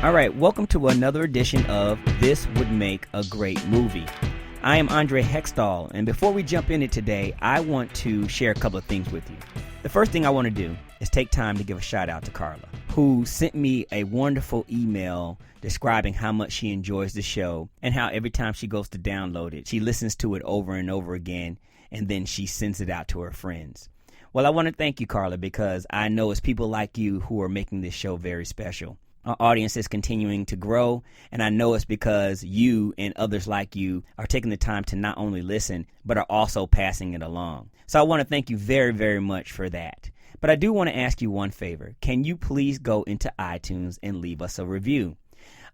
All right, welcome to another edition of This Would Make a Great Movie. I am Andre Hextall, and before we jump in it today, I want to share a couple of things with you. The first thing I want to do is take time to give a shout out to Carla, who sent me a wonderful email describing how much she enjoys the show and how every time she goes to download it, she listens to it over and over again, and then she sends it out to her friends. Well, I want to thank you, Carla, because I know it's people like you who are making this show very special. Our audience is continuing to grow, and I know it's because you and others like you are taking the time to not only listen, but are also passing it along. So I want to thank you very, very much for that. But I do want to ask you one favor. Can you please go into iTunes and leave us a review?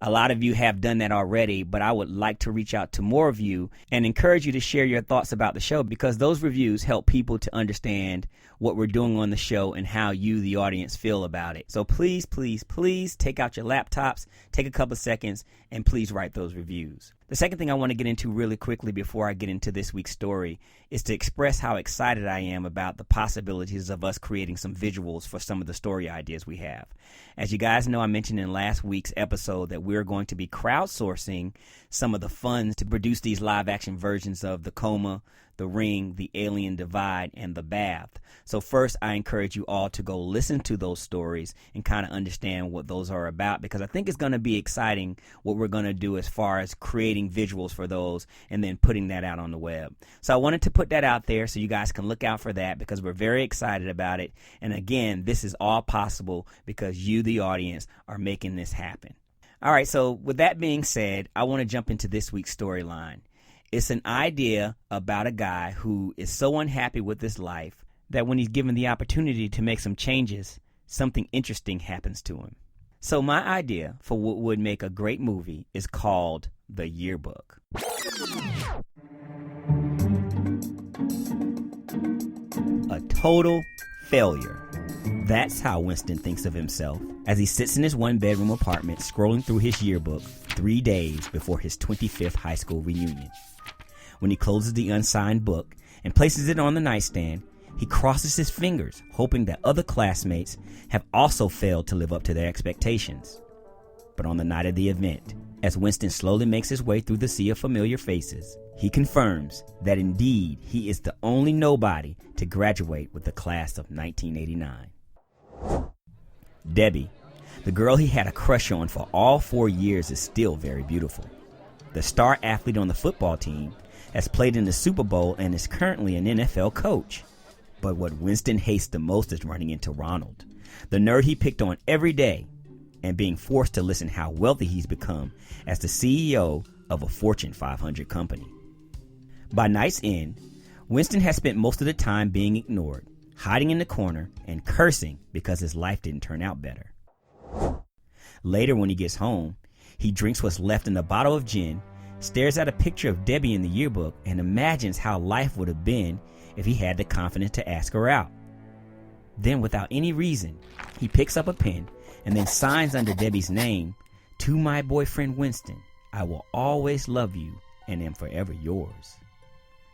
A lot of you have done that already, but I would like to reach out to more of you and encourage you to share your thoughts about the show, because those reviews help people to understand what we're doing on the show and how you, the audience, feel about it. So please, please, please take out your laptops, take a couple of seconds, and please write those reviews. The second thing I want to get into really quickly before I get into this week's story is to express how excited I am about the possibilities of us creating some visuals for some of the story ideas we have. As you guys know, I mentioned in last week's episode that we're going to be crowdsourcing some of the funds to produce these live-action versions of The Coma, The Ring, The Alien Divide, and The Bath. So first, I encourage you all to go listen to those stories and kind of understand what those are about, because I think it's going to be exciting what we're going to do as far as creating visuals for those and then putting that out on the web. So I wanted to put that out there so you guys can look out for that, because we're very excited about it. And again, this is all possible because you, the audience, are making this happen. All right, so with that being said, I want to jump into this week's storyline. It's an idea about a guy who is so unhappy with his life that when he's given the opportunity to make some changes, something interesting happens to him. So my idea for what would make a great movie is called The Yearbook. A total failure. That's how Winston thinks of himself as he sits in his one-bedroom apartment scrolling through his yearbook 3 days before his 25th high school reunion. When he closes the unsigned book and places it on the nightstand, he crosses his fingers, hoping that other classmates have also failed to live up to their expectations. But on the night of the event, as Winston slowly makes his way through the sea of familiar faces, he confirms that indeed he is the only nobody to graduate with the class of 1989. Debbie, the girl he had a crush on for all 4 years, is still very beautiful. The star athlete on the football team has played in the Super Bowl and is currently an NFL coach. But what Winston hates the most is running into Ronald, the nerd he picked on every day, and being forced to listen how wealthy he's become as the CEO of a Fortune 500 company. By night's end, Winston has spent most of the time being ignored, hiding in the corner, and cursing because his life didn't turn out better. Later, when he gets home, he drinks what's left in a bottle of gin, stares at a picture of Debbie in the yearbook, and imagines how life would have been if he had the confidence to ask her out. Then, without any reason, he picks up a pen and then signs under Debbie's name, "To my boyfriend Winston, I will always love you and am forever yours."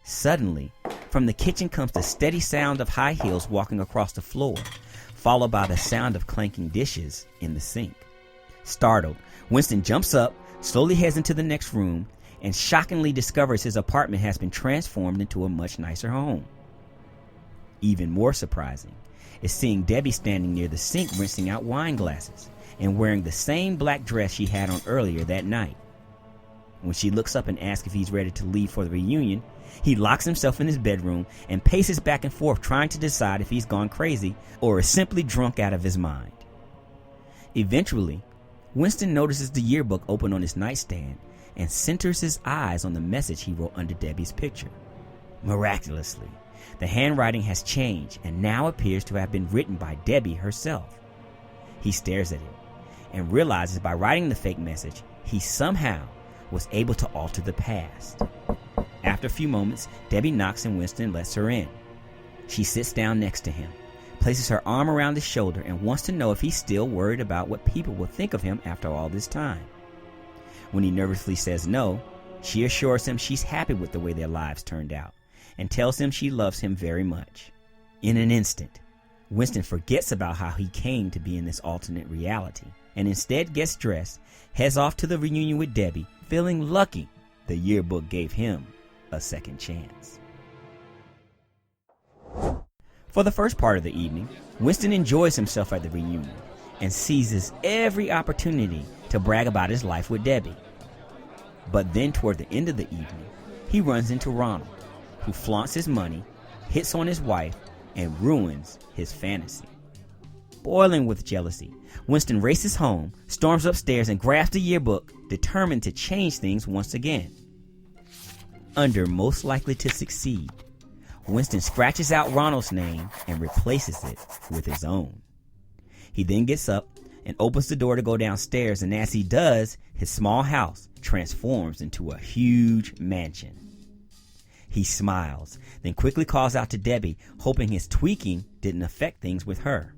Suddenly, from the kitchen comes the steady sound of high heels walking across the floor, followed by the sound of clanking dishes in the sink. Startled, Winston jumps up, slowly heads into the next room, and shockingly discovers his apartment has been transformed into a much nicer home. Even more surprising is seeing Debbie standing near the sink rinsing out wine glasses and wearing the same black dress she had on earlier that night. When she looks up and asks if he's ready to leave for the reunion, he locks himself in his bedroom and paces back and forth, trying to decide if he's gone crazy or is simply drunk out of his mind. Eventually, Winston notices the yearbook open on his nightstand and centers his eyes on the message he wrote under Debbie's picture. Miraculously, the handwriting has changed and now appears to have been written by Debbie herself. He stares at it and realizes by writing the fake message, he somehow was able to alter the past. After a few moments, Debbie knocks and Winston lets her in. She sits down next to him, places her arm around his shoulder, and wants to know if he's still worried about what people will think of him after all this time. When he nervously says no, she assures him she's happy with the way their lives turned out and tells him she loves him very much. In an instant, Winston forgets about how he came to be in this alternate reality and instead gets dressed, heads off to the reunion with Debbie, feeling lucky the yearbook gave him a second chance. For the first part of the evening, Winston enjoys himself at the reunion and seizes every opportunity to brag about his life with Debbie. But then toward the end of the evening, he runs into Ronald, who flaunts his money, hits on his wife, and ruins his fantasy. Boiling with jealousy, Winston races home, storms upstairs, and grabs the yearbook, determined to change things once again. Under most likely to succeed, Winston scratches out Ronald's name and replaces it with his own. He then gets up and opens the door to go downstairs, and as he does, his small house transforms into a huge mansion. He smiles, then quickly calls out to Debbie, hoping his tweaking didn't affect things with her.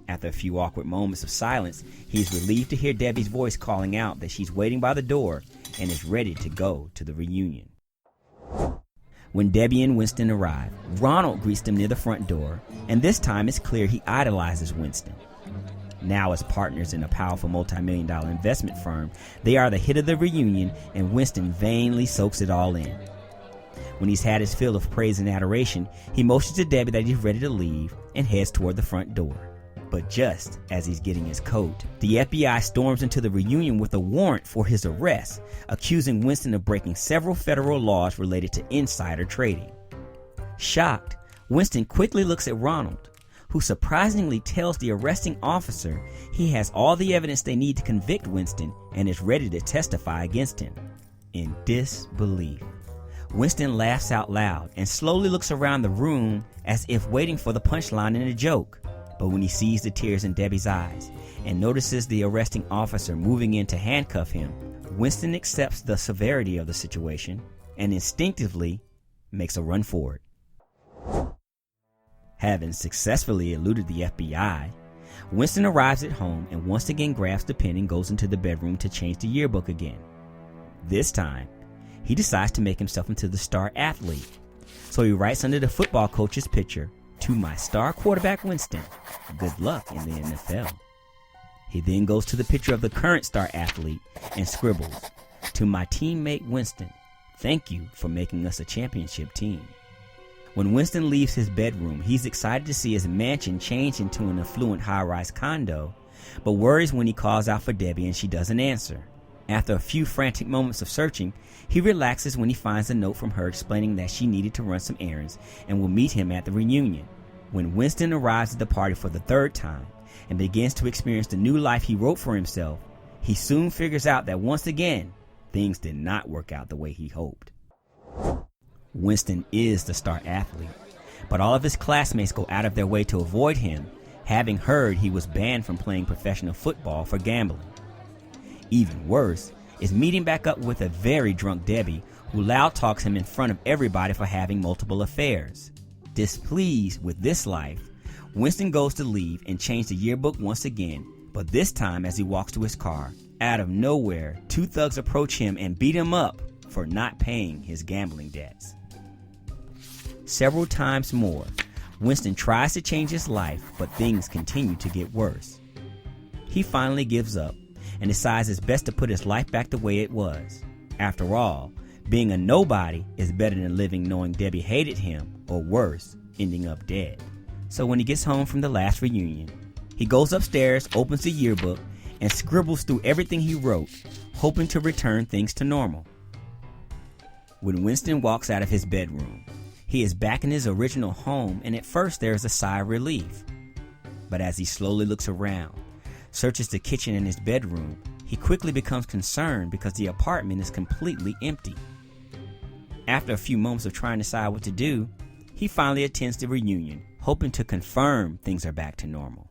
After a few awkward moments of silence, he is relieved to hear Debbie's voice calling out that she's waiting by the door and is ready to go to the reunion. When Debbie and Winston arrive, Ronald greets them near the front door, and this time it's clear he idolizes Winston. Now as partners in a powerful multi-million-dollar investment firm, they are the hit of the reunion, and Winston vainly soaks it all in. When he's had his fill of praise and adoration, he motions to Debbie that he's ready to leave and heads toward the front door. But just as he's getting his coat, the FBI storms into the reunion with a warrant for his arrest, accusing Winston of breaking several federal laws related to insider trading. Shocked, Winston quickly looks at Ronald, who surprisingly tells the arresting officer he has all the evidence they need to convict Winston and is ready to testify against him. In disbelief, Winston laughs out loud and slowly looks around the room as if waiting for the punchline in a joke. But when he sees the tears in Debbie's eyes and notices the arresting officer moving in to handcuff him, Winston accepts the severity of the situation and instinctively makes a run for it. Having successfully eluded the FBI, Winston arrives at home and once again grabs the pen and goes into the bedroom to change the yearbook again. This time, he decides to make himself into the star athlete, so he writes under the football coach's picture, "To my star quarterback Winston, good luck in the NFL." He then goes to the picture of the current star athlete and scribbles, "To my teammate Winston, thank you for making us a championship team." When Winston leaves his bedroom, he's excited to see his mansion change into an affluent high-rise condo, but worries when he calls out for Debbie and she doesn't answer. After a few frantic moments of searching, he relaxes when he finds a note from her explaining that she needed to run some errands and will meet him at the reunion. When Winston arrives at the party for the third time and begins to experience the new life he wrote for himself, he soon figures out that once again, things did not work out the way he hoped. Winston is the star athlete, but all of his classmates go out of their way to avoid him, having heard he was banned from playing professional football for gambling. Even worse is meeting back up with a very drunk Debbie, who loud talks him in front of everybody for having multiple affairs. Displeased with this life, Winston goes to leave and change the yearbook once again, but this time as he walks to his car, out of nowhere, two thugs approach him and beat him up for not paying his gambling debts. Several times more, Winston tries to change his life, but things continue to get worse. He finally gives up and decides it's best to put his life back the way it was. After all, being a nobody is better than living knowing Debbie hated him, or worse, ending up dead. So when he gets home from the last reunion, he goes upstairs, opens the yearbook, and scribbles through everything he wrote, hoping to return things to normal. When Winston walks out of his bedroom, he is back in his original home, and at first there is a sigh of relief. But as he slowly looks around, searches the kitchen and his bedroom, he quickly becomes concerned because the apartment is completely empty. After a few moments of trying to decide what to do, he finally attends the reunion, hoping to confirm things are back to normal.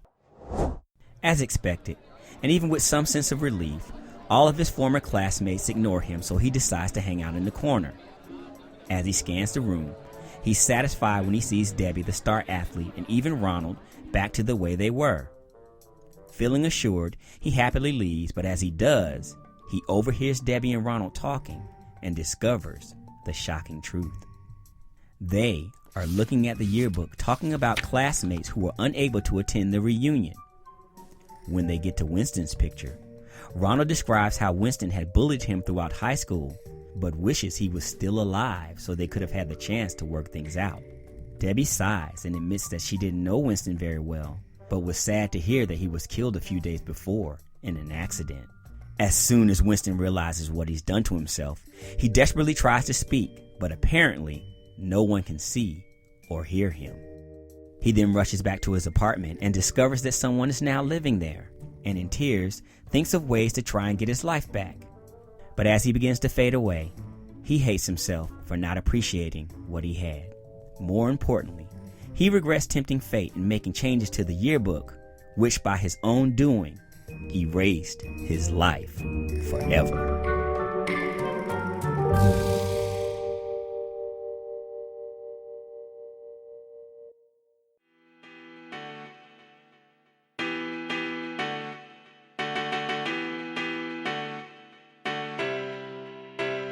As expected, and even with some sense of relief, all of his former classmates ignore him, so he decides to hang out in the corner. As he scans the room, he's satisfied when he sees Debbie, the star athlete, and even Ronald back to the way they were. Feeling assured, he happily leaves, but as he does, he overhears Debbie and Ronald talking and discovers the shocking truth. They are looking at the yearbook, talking about classmates who were unable to attend the reunion. when they get to Winston's picture. Ronald describes how Winston had bullied him throughout high school, but wishes he was still alive so they could have had the chance to work things out. Debbie sighs and admits that she didn't know Winston very well, but was sad to hear that he was killed a few days before in an accident. As soon as Winston realizes what he's done to himself, he desperately tries to speak, but apparently no one can see or hear him. He then rushes back to his apartment and discovers that someone is now living there, and in tears, thinks of ways to try and get his life back. But as he begins to fade away, he hates himself for not appreciating what he had. More importantly, he regrets tempting fate and making changes to the yearbook, which by his own doing, erased his life forever.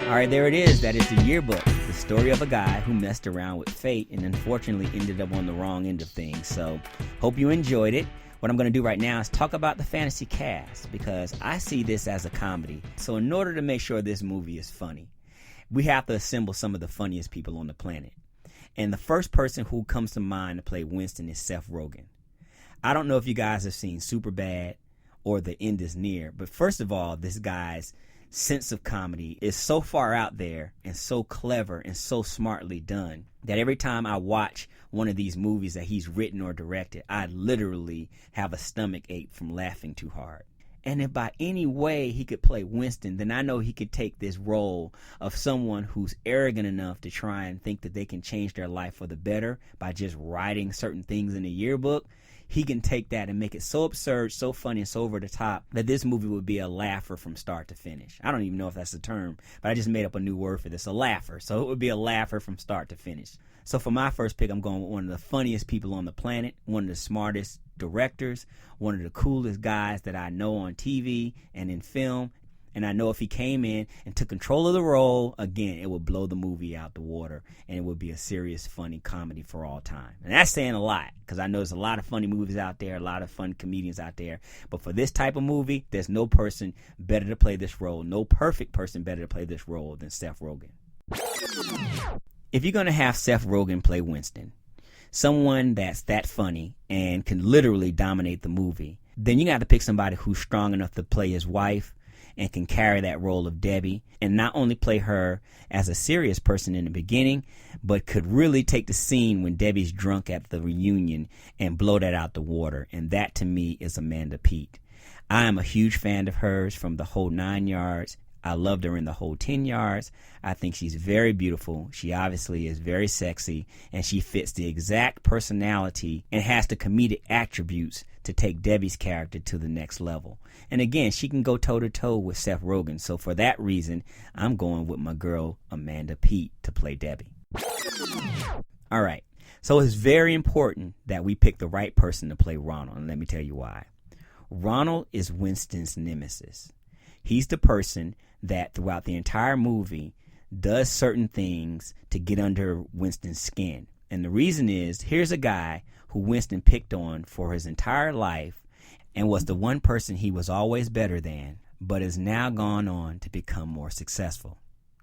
All right, there it is. That is the Yearbook, the story of a guy who messed around with fate and unfortunately ended up on the wrong end of things. So, hope you enjoyed it. What I'm going to do right now is talk about the fantasy cast, because I see this as a comedy. So in order to make sure this movie is funny, we have to assemble some of the funniest people on the planet. And the first person who comes to mind to play Winston is Seth Rogen. I don't know if you guys have seen Superbad or The End Is Near, but first of all, this guy's sense of comedy is so far out there and so clever and so smartly done that every time I watch one of these movies that he's written or directed, I literally have a stomach ache from laughing too hard. And if by any way he could play Winston, then I know he could take this role of someone who's arrogant enough to try and think that they can change their life for the better by just writing certain things in a yearbook. He can take that and make it so absurd, so funny, and so over the top that this movie would be a laugher from start to finish. I don't even know if that's the term, but I just made up a new word for this, a laugher. So it would be a laugher from start to finish. So for my first pick, I'm going with one of the funniest people on the planet, one of the smartest directors, one of the coolest guys that I know on TV and in film. And I know if he came in and took control of the role, again, it would blow the movie out the water, and it would be a serious, funny comedy for all time. And that's saying a lot, because I know there's a lot of funny movies out there, a lot of fun comedians out there. But for this type of movie, there's no person better to play this role, no perfect person better to play this role than Seth Rogen. If you're going to have Seth Rogen play Winston, someone that's that funny and can literally dominate the movie, then you got to pick somebody who's strong enough to play his wife and can carry that role of Debbie, and not only play her as a serious person in the beginning, but could really take the scene when Debbie's drunk at the reunion and blow that out the water. And that to me is Amanda Peet. I am a huge fan of hers from The Whole 9 Yards. I loved her in The Whole 10 Yards. I think she's very beautiful. She obviously is very sexy, and she fits the exact personality and has the comedic attributes to take Debbie's character to the next level. And again, she can go toe-to-toe with Seth Rogen. So for that reason, I'm going with my girl Amanda Peet to play Debbie. All right. So it's very important that we pick the right person to play Ronald, and let me tell you why. Ronald is Winston's nemesis. He's the person that throughout the entire movie does certain things to get under Winston's skin. And the reason is, here's a guy who Winston picked on for his entire life and was the one person he was always better than, but has now gone on to become more successful.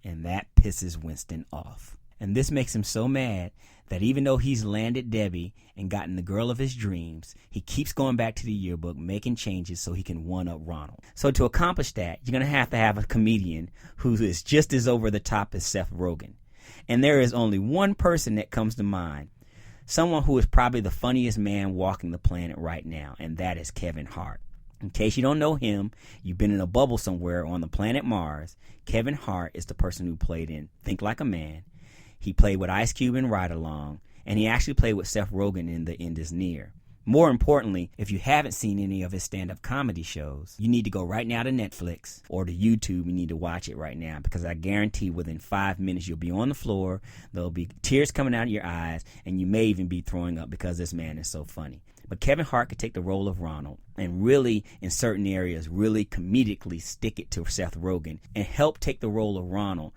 And that pisses Winston off. And this makes him so mad that even though he's landed Debbie and gotten the girl of his dreams, he keeps going back to the yearbook, making changes so he can one-up Ronald. So to accomplish that, you're going to have a comedian who is just as over the top as Seth Rogen. And there is only one person that comes to mind, someone who is probably the funniest man walking the planet right now, and that is Kevin Hart. In case you don't know him, you've been in a bubble somewhere on the planet Mars. Kevin Hart is the person who played in Think Like a Man. He played with Ice Cube in Ride Along, and he actually played with Seth Rogen in The End Is Near. More importantly, if you haven't seen any of his stand-up comedy shows, you need to go right now to Netflix or to YouTube. You need to watch it right now, because I guarantee within 5 minutes you'll be on the floor, there'll be tears coming out of your eyes, and you may even be throwing up because this man is so funny. But Kevin Hart could take the role of Ronald and really, in certain areas, really comedically stick it to Seth Rogen and help take the role of Ronald